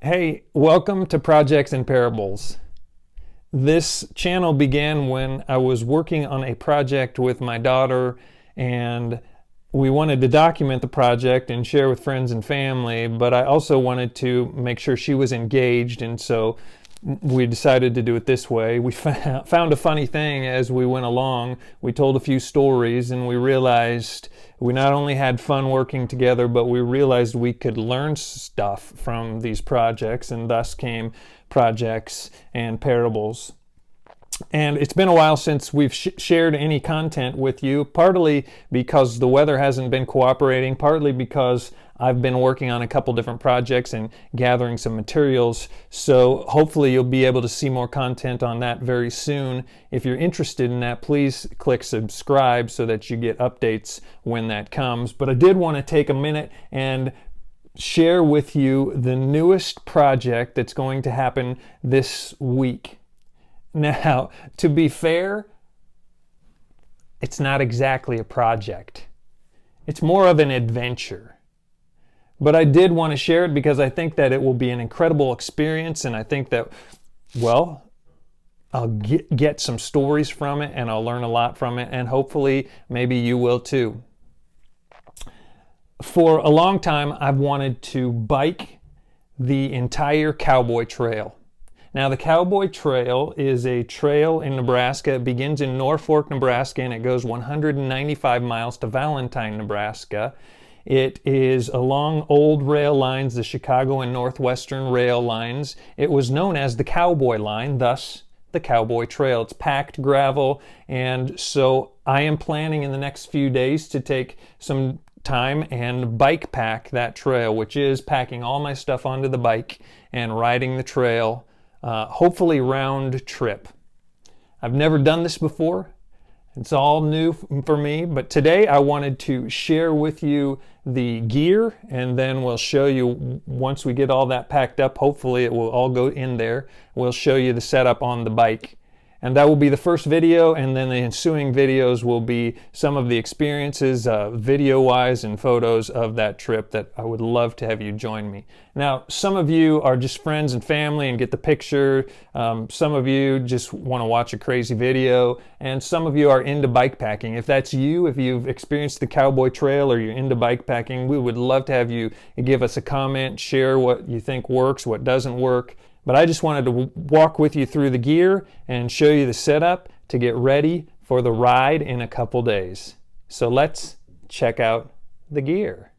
Hey, welcome to Projects and Parables. This channel began when I was working on a project with my daughter, and we wanted to document the project and share with friends and family, but I also wanted to make sure she was engaged, and so we decided to do it this way. We found a funny thing as we went along. We told a few stories, and we realized we not only had fun working together, but we realized we could learn stuff from these projects, and thus came Projects and Parables. And it's been a while since we've shared any content with you, partly because the weather hasn't been cooperating, partly because I've been working on a couple different projects and gathering some materials. So hopefully you'll be able to see more content on that very soon. If you're interested in that, please click subscribe so that you get updates when that comes. But I did want to take a minute and share with you the newest project that's going to happen this week. Now, to be fair, it's not exactly a project. It's more of an adventure. But I did want to share it because I think that it will be an incredible experience, and I think that, well, I'll get some stories from it, and I'll learn a lot from it, and hopefully maybe you will too. For a long time, I've wanted to bike the entire Cowboy Trail. Now, the Cowboy Trail is a trail in Nebraska. It begins in Norfolk, Nebraska, and it goes 195 miles to Valentine, Nebraska. It is along old rail lines, the Chicago and Northwestern rail lines. It was known as the Cowboy Line, thus the Cowboy Trail. It's packed gravel, and so I am planning in the next few days to take some time and bike pack that trail, which is packing all my stuff onto the bike and riding the trail. Hopefully round trip. I've never done this before. It's all new for me, but today I wanted to share with you the gear, and then we'll show you, once we get all that packed up, hopefully it will all go in there, we'll show you the setup on the bike. And that will be the first video, and then the ensuing videos will be some of the experiences, video-wise and photos of that trip that I would love to have you join me. Now, some of you are just friends and family and get the picture. Some of you just want to watch a crazy video, and some of you are into bike packing. If that's you, if you've experienced the Cowboy Trail or you're into bike packing, we would love to have you give us a comment, share what you think works, what doesn't work. But I just wanted to walk with you through the gear and show you the setup to get ready for the ride in a couple days. So let's check out the gear.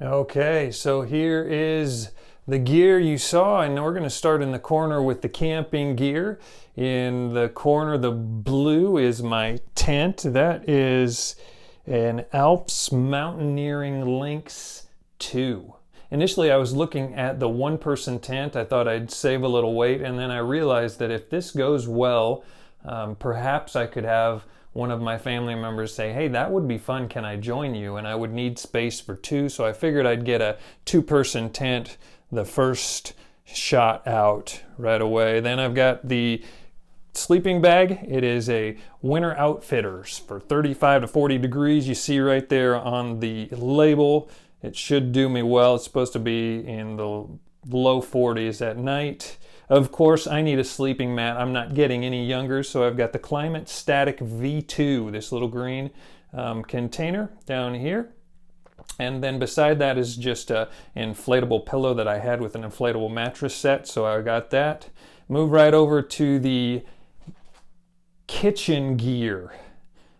Okay, so here is the gear you saw, and we're going to start in the corner with the camping gear. In the corner, the blue is my tent. That is an Alps Mountaineering Lynx 2. Initially, I was looking at the one-person tent. I thought I'd save a little weight, and then I realized that if this goes well, perhaps I could have one of my family members say, hey, that would be fun, can I join you? And I would need space for two, so I figured I'd get a two-person tent the first shot out right away. Then I've got the sleeping bag. It is a Winter Outfitters for 35 to 40 degrees. You see right there on the label. It should do me well. It's supposed to be in the low 40s at night. Of course, I need a sleeping mat. I'm not getting any younger, so I've got the Climate Static V2, this little green container down here. And then beside that is just an inflatable pillow that I had with an inflatable mattress set, so I got that. Move right over to the kitchen gear.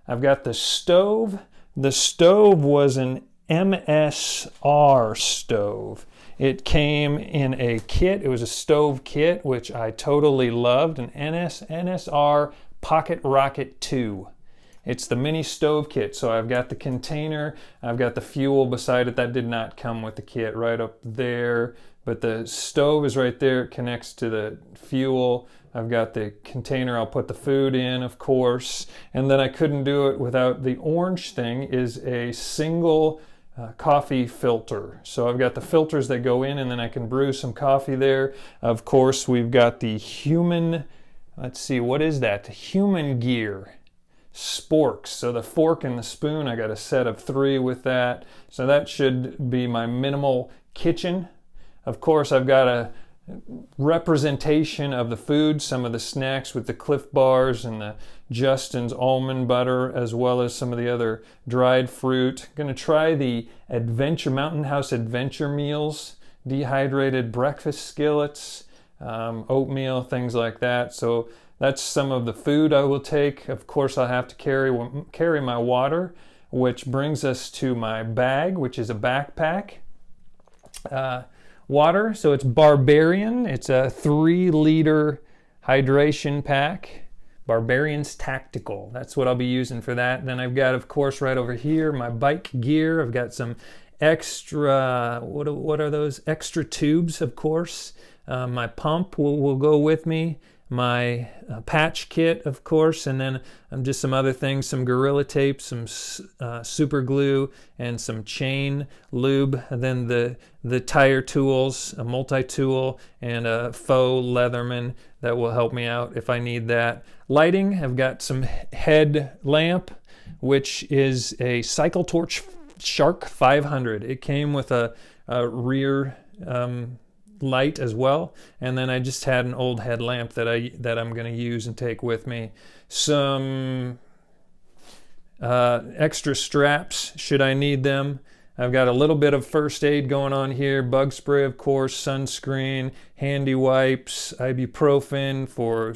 I've got the stove. The stove was an MSR stove. It came in a kit. It was a stove kit, which I totally loved, an NSR Pocket Rocket 2. It's the mini stove kit. So I've got the container, I've got the fuel beside it. That did not come with the kit, right up there, but the stove is right there. It connects to the fuel. I've got the container I'll put the food in, of course, and then I couldn't do it without the orange thing. Is a single coffee filter. So I've got the filters that go in, and then I can brew some coffee there. Of course, we've got the human, let's see, what is that? Human gear. Sporks. So the fork and the spoon, I got a set of 3 with that. So that should be my minimal kitchen. Of course, I've got a representation of the food, some of the snacks with the Cliff Bars and the Justin's almond butter, as well as some of the other dried fruit. I'm going to try the Mountain House Adventure meals, dehydrated breakfast skillets, oatmeal, things like that. So that's some of the food I will take. Of course, I'll have to carry my water, which brings us to my bag, which is a backpack. Water, so it's Barbarian. It's a 3-liter hydration pack. Barbarian's Tactical. That's what I'll be using for that. And then I've got, of course, right over here, my bike gear. I've got some extra, what are those? Extra tubes, of course. My pump will go with me. My patch kit, of course, and then just some other things, some Gorilla Tape, some super glue, and some chain lube. And then the tire tools, a multi-tool, and a faux Leatherman that will help me out if I need that. Lighting, I've got some head lamp, which is a Cycle Torch Shark 500. It came with a rear light as well, and then I just had an old headlamp that I'm going to use and take with me. Some extra straps should I need them. I've got a little bit of first aid going on here, bug spray, of course, sunscreen, handy wipes, ibuprofen for,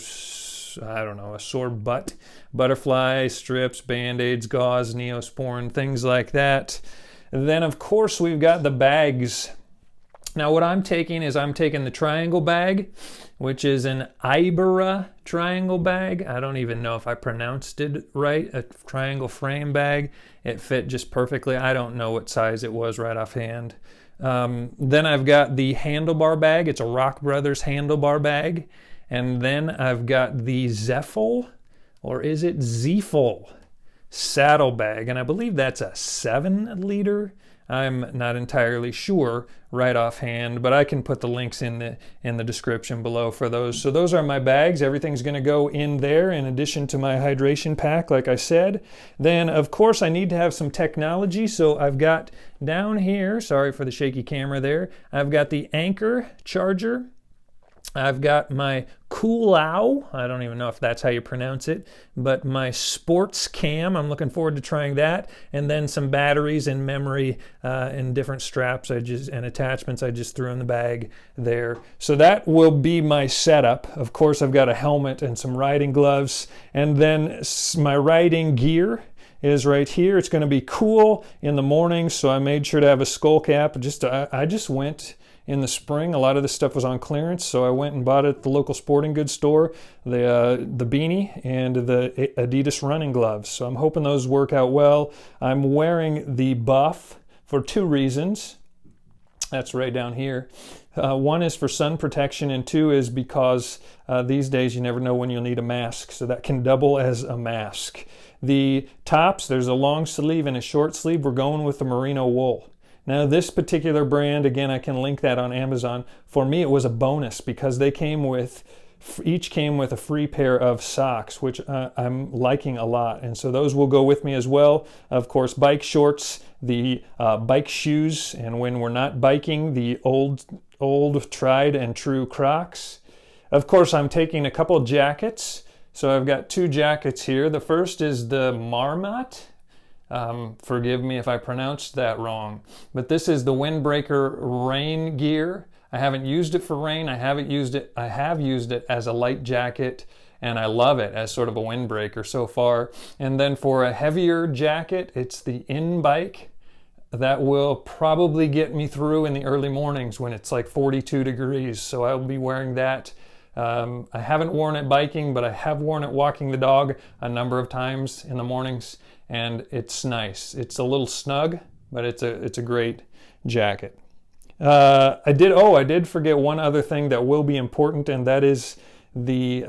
I don't know, a sore butt, butterfly strips, band-aids, gauze, Neosporin, things like that. And then, of course, we've got the bags. Now what I'm taking the triangle bag, which is an Ibera triangle bag. I don't even know if I pronounced it right, a triangle frame bag. It fit just perfectly. I don't know what size it was right offhand. Then I've got the handlebar bag. It's a Rock Brothers handlebar bag. And then I've got the Zeffel, or is it Zeffel, saddle bag. And I believe that's a 7-liter. I'm not entirely sure right offhand, but I can put the links in the description below for those. So those are my bags. Everything's going to go in there in addition to my hydration pack, like I said. Then, of course, I need to have some technology. So I've got down here, sorry for the shaky camera there, I've got the Anchor charger. I've got my Coolao, I don't even know if that's how you pronounce it, but my sports cam, I'm looking forward to trying that, and then some batteries and memory and different straps and attachments I just threw in the bag there. So that will be my setup. Of course, I've got a helmet and some riding gloves, and then my riding gear is right here. It's going to be cool in the morning, so I made sure to have a skull cap. I just went in the spring. A lot of this stuff was on clearance, so I went and bought it at the local sporting goods store, the beanie and the Adidas running gloves. So I'm hoping those work out well. I'm wearing the buff for 2 reasons. That's right down here. One is for sun protection, and 2 is because these days you never know when you'll need a mask, so that can double as a mask. The tops, there's a long sleeve and a short sleeve. We're going with the merino wool. Now this particular brand, again, I can link that on Amazon. For me, it was a bonus because they each came with a free pair of socks, which I'm liking a lot. And so those will go with me as well. Of course, bike shorts, the bike shoes, and when we're not biking, the old tried and true Crocs. Of course, I'm taking a couple jackets. So I've got 2 jackets here. The first is the Marmot. Forgive me if I pronounced that wrong, but this is the windbreaker rain gear. I haven't used it for rain. I have used it as a light jacket, and I love it as sort of a windbreaker so far. And then for a heavier jacket, it's the InBike. That will probably get me through in the early mornings when it's like 42 degrees. So I'll be wearing that. I haven't worn it biking, but I have worn it walking the dog a number of times in the mornings. And it's nice. It's a little snug, but it's a great jacket. I did forget one other thing that will be important, and that is the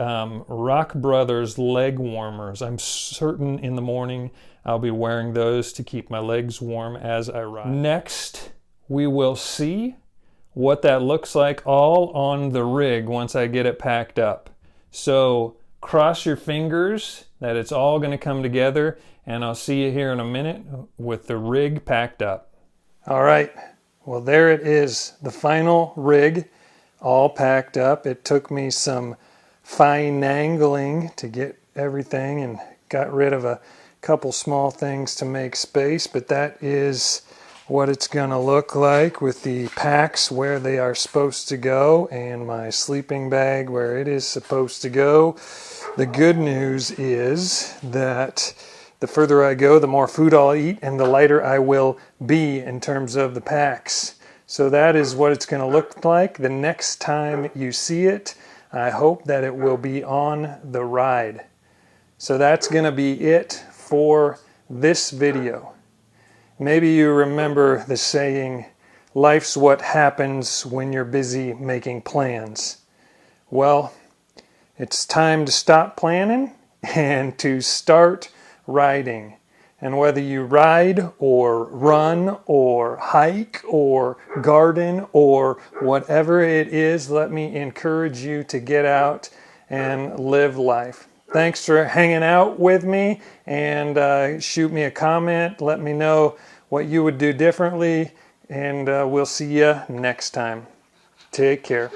Rock Brothers leg warmers. I'm certain in the morning I'll be wearing those to keep my legs warm as I ride. Next, we will see what that looks like all on the rig once I get it packed up. So cross your fingers that it's all going to come together, and I'll see you here in a minute with the rig packed up. All right, Well, there it is, the final rig all packed up. It took me some finagling to get everything and got rid of a couple small things to make space, but that is what it's going to look like with the packs where they are supposed to go and my sleeping bag where it is supposed to go. The good news is that the further I go, the more food I'll eat and the lighter I will be in terms of the packs. So that is what it's going to look like the next time you see it. I hope that it will be on the ride. So that's going to be it for this video. Maybe you remember the saying, life's what happens when you're busy making plans. Well, it's time to stop planning and to start riding. And whether you ride or run or hike or garden or whatever it is, let me encourage you to get out and live life. Thanks for hanging out with me, and shoot me a comment. Let me know what you would do differently, and we'll see you next time. Take care.